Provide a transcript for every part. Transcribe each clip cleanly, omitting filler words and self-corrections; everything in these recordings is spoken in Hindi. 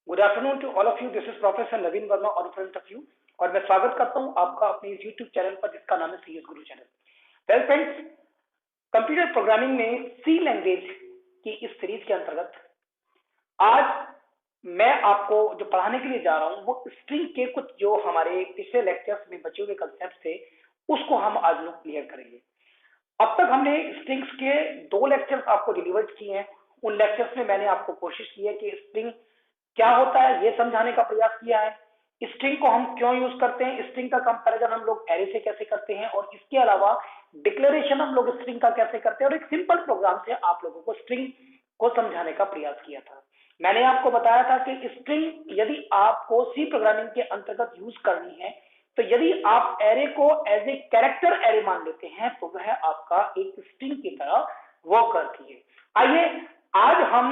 Good afternoon to all of you. This is professor Naveen Verma और फ्रंट ऑफ यू, और मैं स्वागत करता हूं आपका अपने इस यूट्यूब चैनल पर जिसका नाम है सीएस गुरु channel. Well friends, computer programming में सी लैंग्वेज की इस सीरीज के अंतर्गत आज मैं आपको जो पढ़ाने के लिए जा रहा हूं वो स्ट्रिंग के कुछ जो हमारे पिछले लेक्चर्स में बचे हुए कंसेप्ट थे उसको हम आज लोग क्लियर करेंगे। अब तक हमने स्ट्रिंग्स के 2 लेक्चर्स आपको डिलीवर्ड किए हैं। उन लेक्चर्स में मैंने आपको कोशिश की है कि स्ट्रिंग क्या होता है ये समझाने का प्रयास किया है, स्ट्रिंग को हम क्यों यूज करते हैं, स्ट्रिंग का कंपैरिजन हम लोग एरे से कैसे करते हैं, और इसके अलावा डिक्लेरेशन हम लोग स्ट्रिंग का कैसे करते हैं, और एक सिंपल प्रोग्राम से आप लोगों को स्ट्रिंग को समझाने का प्रयास किया था। मैंने आपको बताया था कि स्ट्रिंग यदि आपको सी प्रोग्रामिंग के अंतर्गत यूज करनी है तो यदि आप एरे को एज ए कैरेक्टर एरे मान लेते हैं तो वह आपका एक स्ट्रिंग की तरह वर्क करती है। आइए आज हम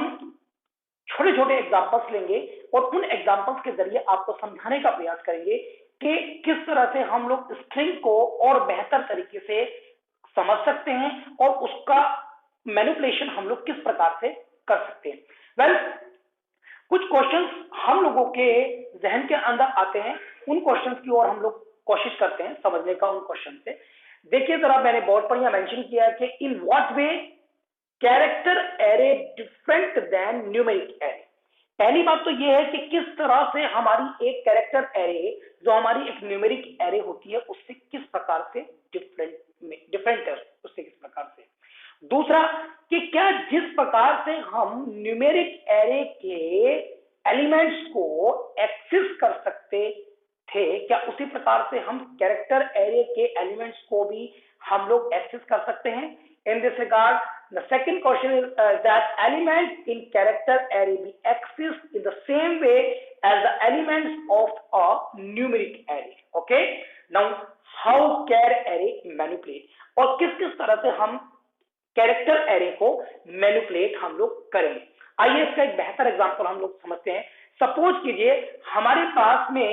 छोटे छोटे एग्जांपल्स लेंगे और उन एग्जांपल्स के जरिए आपको समझाने का प्रयास करेंगे कि किस तरह से हम लोग स्ट्रिंग को और बेहतर तरीके से समझ सकते हैं और उसका मैनिपुलेशन हम लोग किस प्रकार से कर सकते हैं। वेल, कुछ क्वेश्चंस हम लोगों के जहन के अंदर आते हैं, उन क्वेश्चंस की ओर हम लोग कोशिश करते हैं समझने का। उन क्वेश्चन से देखिए जरा, मैंने बहुत बढ़िया मेंशन किया है कि in what way character array different than numeric array. पहली बात तो यह है कि किस तरह से हमारी एक कैरेक्टर एरे जो हमारी एक न्यूमेरिक एरे होती है उससे किस प्रकार से डिफरेंट है, उससे किस प्रकार से। दूसरा कि क्या जिस प्रकार से हम न्यूमेरिक एरे के एलिमेंट्स को एक्सेस कर सकते थे, क्या उसी प्रकार से हम कैरेक्टर एरे के एलिमेंट्स को भी हम लोग एक्सेस कर सकते हैं। In this regard, the second question is that elements in character array be accessed in the same way as the elements of a numeric array. Okay? Now, how char array manipulate? और किस किस तरह से हम कैरेक्टर एरे को मैनिपुलेट हम लोग करेंगे। आइए इसका एक बेहतर एग्जांपल हम लोग समझते हैं। सपोज कीजिए हमारे पास में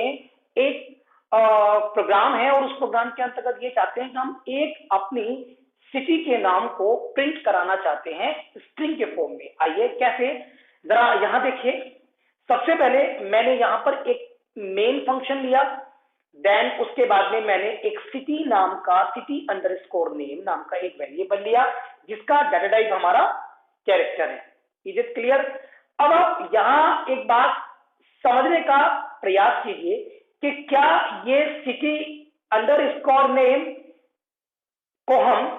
एक प्रोग्राम है और उस प्रोग्राम के अंतर्गत ये चाहते हैं कि हम एक अपनी सिटी के नाम को प्रिंट कराना चाहते हैं स्ट्रिंग के फॉर्म में। आइए कैसे, जरा यहां देखिए। सबसे पहले मैंने यहां पर एक मेन फंक्शन लिया, देन उसके बाद में मैंने एक सिटी नाम का सिटी अंडरस्कोर नेम नाम का एक वेरिएबल लिया जिसका डाटा टाइप हमारा कैरेक्टर है। Is it clear? अब आप यहां एक बात समझने का प्रयास कीजिए कि क्या ये सिटी अंडरस्कोर नेम को हम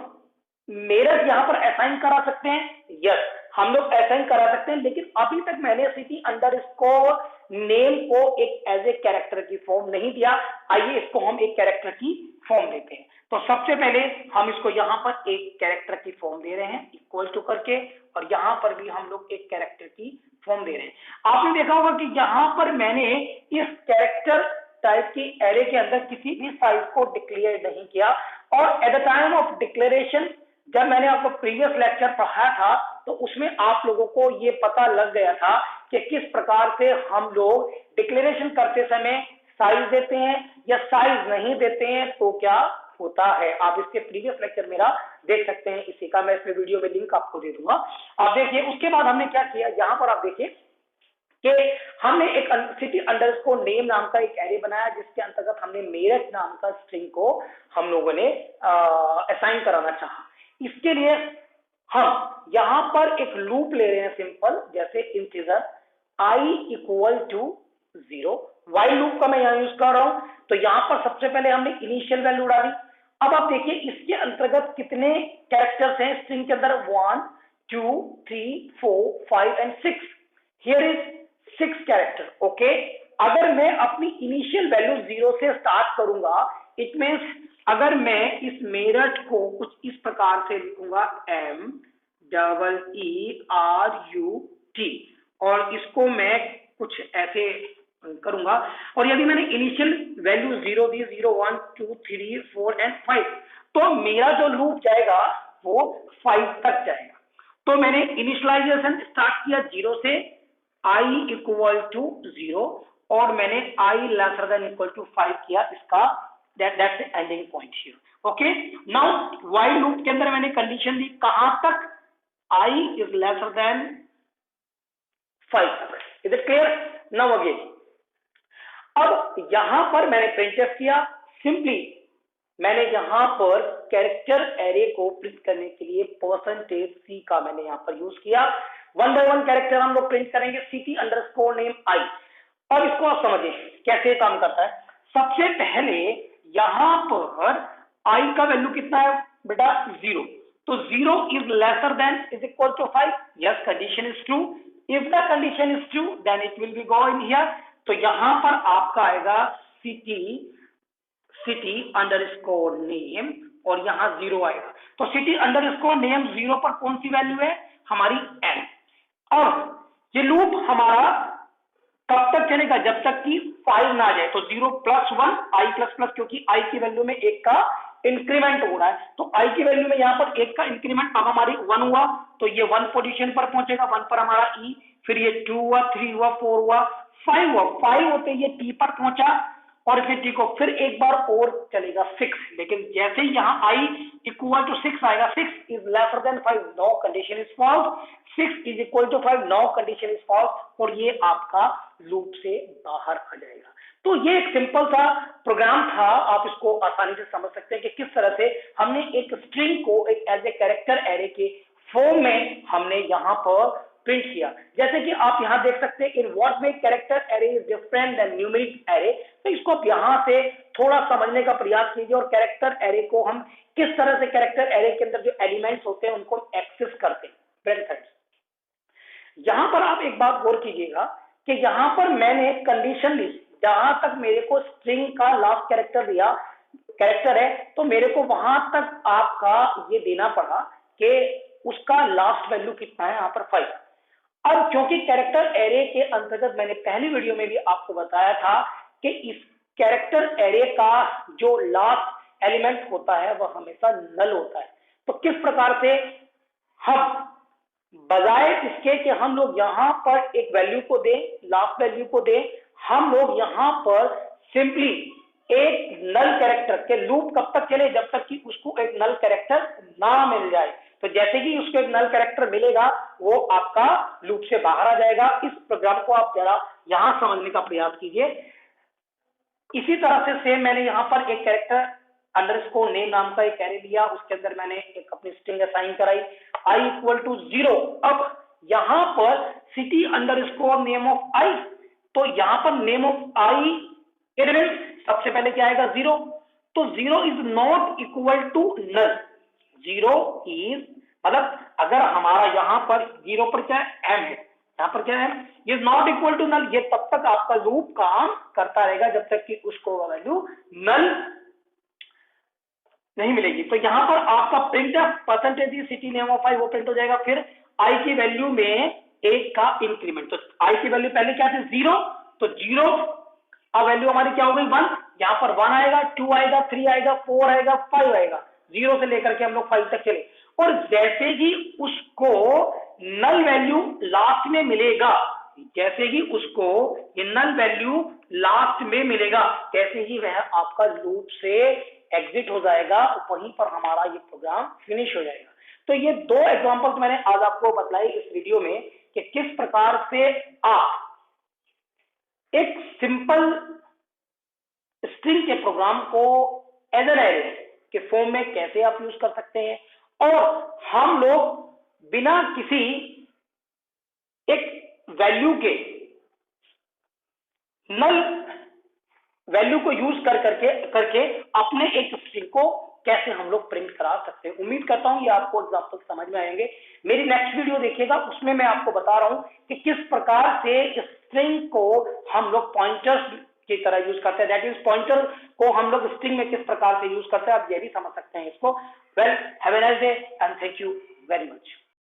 मेरठ यहां पर असाइन करा सकते हैं? यस, हम लोग असाइन करा सकते हैं, लेकिन अभी तक मैंने सिटी अंडरस्कोर नेम को एक एज ए कैरेक्टर की फॉर्म नहीं दिया। आइए इसको हम एक कैरेक्टर की फॉर्म देते हैं। तो सबसे पहले हम इसको यहां पर एक कैरेक्टर की फॉर्म दे रहे हैं इक्वल टू करके, और यहां पर भी हम लोग एक कैरेक्टर की फॉर्म दे रहे हैं। आपने देखा होगा कि यहां पर मैंने इस कैरेक्टर टाइप की एरे के अंदर किसी भी साइज को डिक्लेयर नहीं किया, और at the time of declaration जब मैंने आपको प्रीवियस लेक्चर पढ़ाया था तो उसमें आप लोगों को ये पता लग गया था कि किस प्रकार से हम लोग डिक्लेरेशन करते समय साइज देते हैं या साइज नहीं देते हैं तो क्या होता है। आप इसके प्रीवियस लेक्चर मेरा देख सकते हैं, इसी का मैं इसमें वीडियो में लिंक आपको दे दूंगा। आप देखिए उसके बाद हमने क्या किया, यहां पर आप देखिए कि हमने एक सिटी अंडरस्कोर नेम नाम का एक एरे बनाया जिसके अंतर्गत हमने मेरठ नाम का स्ट्रिंग को हम लोगों ने असाइन कराना चाहा। इसके लिए हम यहां पर एक लूप ले रहे हैं सिंपल, जैसे integer i equal to 0। While loop का मैं यहां यूज कर रहा हूं, तो यहां पर सबसे पहले हमने इनिशियल वैल्यू डाली। अब आप देखिए इसके अंतर्गत कितने कैरेक्टर्स हैं स्ट्रिंग के अंदर, 1 2 3 4 5 and 6। Here is 6 character. Okay, अगर मैं अपनी इनिशियल वैल्यू 0 से स्टार्ट करूंगा, इट मींस अगर मैं इस मेरठ को कुछ इस प्रकार से लिखूंगा MEERUT, और इसको मैं कुछ ऐसे करूंगा, और यदि मैंने इनिशियल वैल्यू 0 दी, 0 1 2 3 4 एंड 5, तो मेरा जो लूप जाएगा वो 5 तक जाएगा। तो मैंने इनिशियलाइजेशन स्टार्ट किया 0 से, i इक्वल टू 0, और मैंने i lesser than equal to 5 किया, इसका that's the ending point here. Okay, now while loop के अंदर मैंने कंडीशन दी कहां तक, i is lesser than 5 तक। Is it clear? Now again, अब यहां पर मैंने प्रिंटफ किया, सिंपली मैंने यहां पर कैरेक्टर एरे को प्रिंट करने के लिए %c का मैंने यहां पर यूज किया। वन बाय वन कैरेक्टर हम लोग प्रिंट करेंगे, city_name_i। अब इसको आप समझिए कैसे काम करता है। सबसे पहले यहां पर i का वैल्यू कितना है बेटा 0, तो 0 is lesser than is equal to 5। Yes, condition is true. If the condition is true then it will be go in here. तो यहां पर आपका आएगा city_name और यहां 0 आएगा। तो city_name 0 पर कौन सी वैल्यू है हमारी n। और ये लूप हमारा कब तक चलेगा, जब तक कि 5 ना आ जाए। तो 0 + 1 i ++, क्योंकि i की वैल्यू में 1 का इंक्रीमेंट हो रहा है, तो i की वैल्यू में यहां पर 1 का इंक्रीमेंट, अब हमारी 1 हुआ तो ये 1 पोजीशन पर पहुंचेगा, 1 पर हमारा e, फिर ये 2 हुआ, 3 हुआ, 4 हुआ, 5 हुआ, 5 होते ये t पर पहुंचा और फिर t को फिर एक बार और चलेगा 6। लेकिन जैसे ही यहाँ i = 6 आएगा, 6 is lesser than 5, no condition is false, 6 is equal to 5, no condition is false, और ये आपका लूप से बाहर आ जाएगा। तो ये एक सिंपल सा प्रोग्राम था, आप इसको आसानी से समझ सकते हैं कि किस तरह से हमने एक स्ट्रिंग को एक एज ए कैरेक्टर एरे के फॉर्म में हमने यहाँ पर प्रिंट किया। जैसे कि आप यहां देख सकते हैं, in what way character array is different than numeric array. तो इसको आप यहां से थोड़ा समझने का प्रयास कीजिए, और कैरेक्टर एरे को हम किस तरह से कैरेक्टर एरे के अंदर जो एलिमेंट्स होते हैं उनको एक्सेस करते हैं। यहां पर आप एक बात गौर कीजिएगा कि यहां पर मैंने कंडीशन ली, जहां तक मेरे को स्ट्रिंग का लास्ट कैरेक्टर है, तो मेरे को वहां तक आपका ये देना पड़ा कि उसका लास्ट वैल्यू कितना है, यहां पर 5। अब क्योंकि कैरेक्टर एरे के अंतर्गत मैंने पहली वीडियो में भी आपको बताया था कि इस कैरेक्टर एरे का जो लास्ट एलिमेंट होता है वह हमेशा नल होता है। तो किस प्रकार से हम बजाय इसके कि हम लोग यहां पर एक वैल्यू को दें, लास्ट वैल्यू को दें, हम लोग यहां पर सिंपली एक नल कैरेक्टर के लूप कब तक चले, जब तक कि उसको एक नल कैरेक्टर ना मिल जाए। तो जैसे कि उसको एक नल कैरेक्टर मिलेगा वो आपका लूप से बाहर आ जाएगा। इस प्रोग्राम को आप जरा यहां समझने का प्रयास कीजिए। इसी तरह से सेम मैंने यहां पर एक कैरेक्टर _name नाम का एक एरे लिया, उसके अंदर मैंने एक अपनी स्ट्रिंग असाइन कराई i = 0। अब यहां पर city_name of i, तो यहां पर नेम ऑफ i एलिमेंट सबसे पहले क्या आएगा 0, तो 0 is not equal to null. 0 is मतलब अगर हमारा यहां पर 0 पर क्या है m है, यहां पर क्या है is not equal to null, ये तब तक आपका लूप काम करता रहेगा जब तक कि उसको वैल्यू नल नहीं मिलेगी। तो यहां पर आपका प्रिंटफ %city_name_i वो प्रिंट हो जाएगा, फिर i की वैल्यू में 1 का इंक्रीमेंट। तो i की वैल्यू पहले क्या थी 0, तो 0 अब वैल्यू हमारी क्या हो गई 1, यहां पर 1 आएगा, 2 आएगा, 3 आएगा, 4 आएगा, 5 आएगा, 0 से लेकर के हम लोग 5 तक चले। और जैसे ही उसको नल वैल्यू लास्ट में मिलेगा, जैसे ही उसको ये नल वैल्यू लास्ट में मिलेगा, कैसे ही वह आपका लूप से एग्जिट हो जाएगा, वहीं पर हमारा ये प्रोग्राम फिनिश हो जाएगा। तो ये 2 एग्जांपल्स मैंने आज आपको बतलाई इस वीडियो में कि किस प्रकार से आप एक सिंपल स्ट्रिंग के प्रोग्राम को एज एन एरे के फॉर्म में कैसे आप यूज कर सकते हैं, और हम लोग बिना किसी एक वैल्यू के नल वैल्यू को यूज करके अपने एक स्ट्रिंग को कैसे हम लोग प्रिंट करा सकते हैं। उम्मीद करता हूं ये आपको एग्जांपल समझ में आएंगे। मेरी नेक्स्ट वीडियो देखिएगा, उसमें मैं आपको बता रहा हूं कि किस प्रकार से स्ट्रिंग को हम लोग पॉइंटर्स की तरह यूज करते हैं, दैट इज पॉइंटर को हम लोग स्ट्रिंग में किस प्रकार से यूज करते हैं, आप ये भी समझ सकते हैं इसको। Well, have a nice day and thank you very much.